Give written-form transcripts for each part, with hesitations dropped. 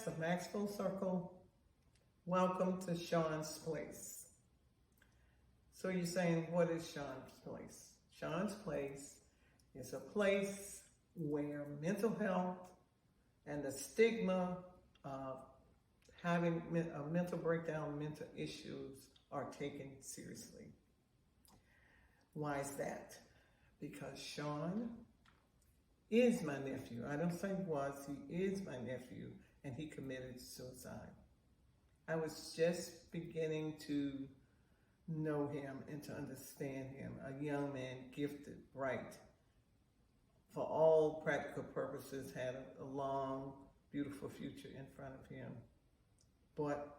of Max Full Circle. Welcome to Shawn's Place. So you're saying, what is Shawn's Place? Shawn's Place is a place where mental health and the stigma of having a mental breakdown, mental issues are taken seriously. Why is that? Because Shawn is my nephew. I don't say was, he is my nephew, and he committed suicide. I was just beginning to know him and to understand him. A young man, gifted, bright, for all practical purposes, had a long, beautiful future in front of him. But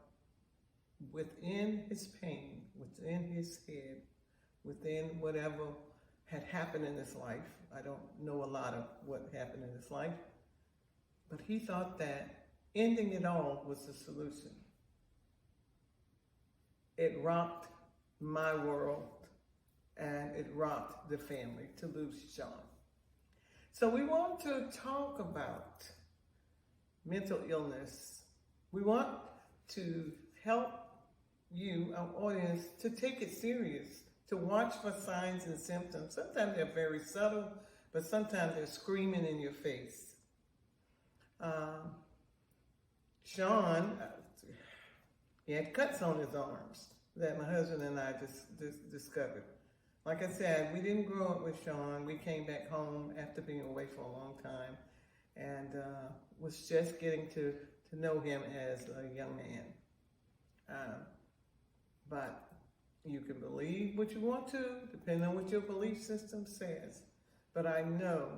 within his pain, within his head, within whatever had happened in his life, I don't know a lot of what happened in his life, but he thought that ending it all was the solution. It rocked my world, and it rocked the family to lose Shawn. So we want to talk about mental illness. We want to help you, our audience, to take it serious, to watch for signs and symptoms. Sometimes they're very subtle, but sometimes they're screaming in your face. Shawn, he had cuts on his arms that my husband and I just discovered. Like I said, we didn't grow up with Shawn. We came back home after being away for a long time and was just getting to know him as a young man. But you can believe what you want to, depending on what your belief system says. But I know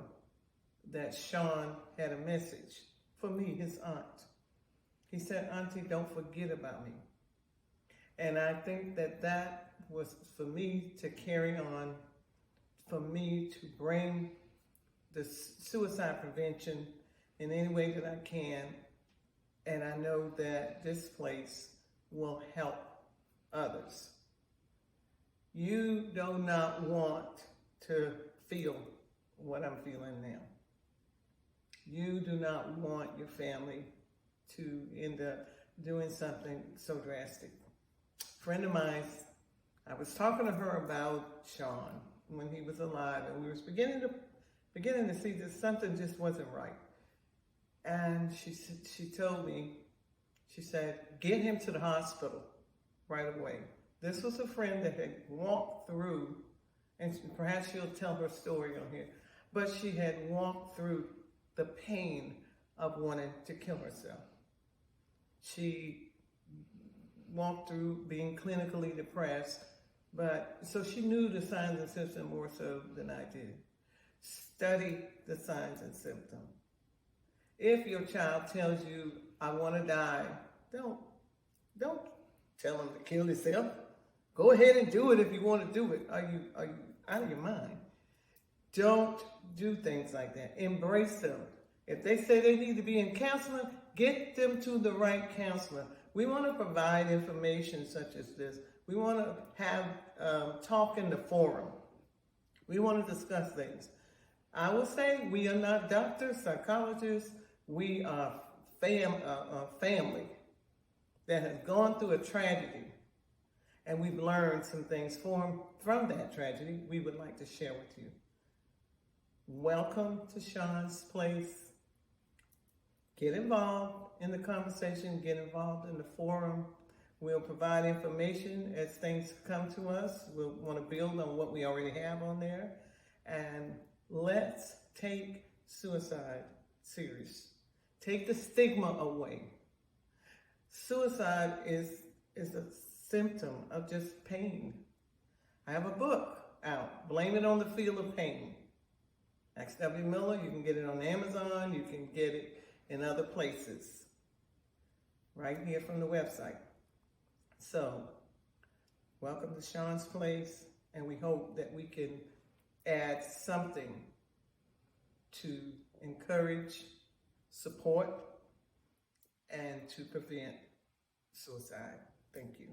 that Shawn had a message for me, his aunt. He said, "Auntie, don't forget about me." And I think that was for me to carry on, for me to bring the suicide prevention in any way that I can. And I know that this place will help others. You do not want to feel what I'm feeling now. You do not want your family to end up doing something so drastic. A friend of mine, I was talking to her about Shawn when he was alive, and we was beginning to see that something just wasn't right. And she told me, she said, get him to the hospital right away. This was a friend that had walked through, and perhaps she'll tell her story on here, but she had walked through the pain of wanting to kill herself. She walked through being clinically depressed, but so she knew the signs and symptoms more so than I did. Study the signs and symptoms. If your child tells you, I want to die, don't tell them to kill themselves. Go ahead and do it if you want to do it. Are you out of your mind? Don't do things like that. Embrace them. If they say they need to be in counseling, get them to the right counselor. We want to provide information such as this. We want to have talk in the forum. We want to discuss things. I will say we are not doctors, psychologists. We are a family that has gone through a tragedy, and we've learned some things from that tragedy we would like to share with you. Welcome to Shawn's Place. Get involved in the conversation, get involved in the forum. We'll provide information as things come to us. We'll want to build on what we already have on there. And let's take suicide serious. Take the stigma away. Suicide is a symptom of just pain. I have a book out, Blame It on the Feel of Pain. X.W. Miller, you can get it on Amazon, you can get it in other places, right here from the website. So, welcome to Shawn's Place, and we hope that we can add something to encourage, support, and to prevent suicide. Thank you.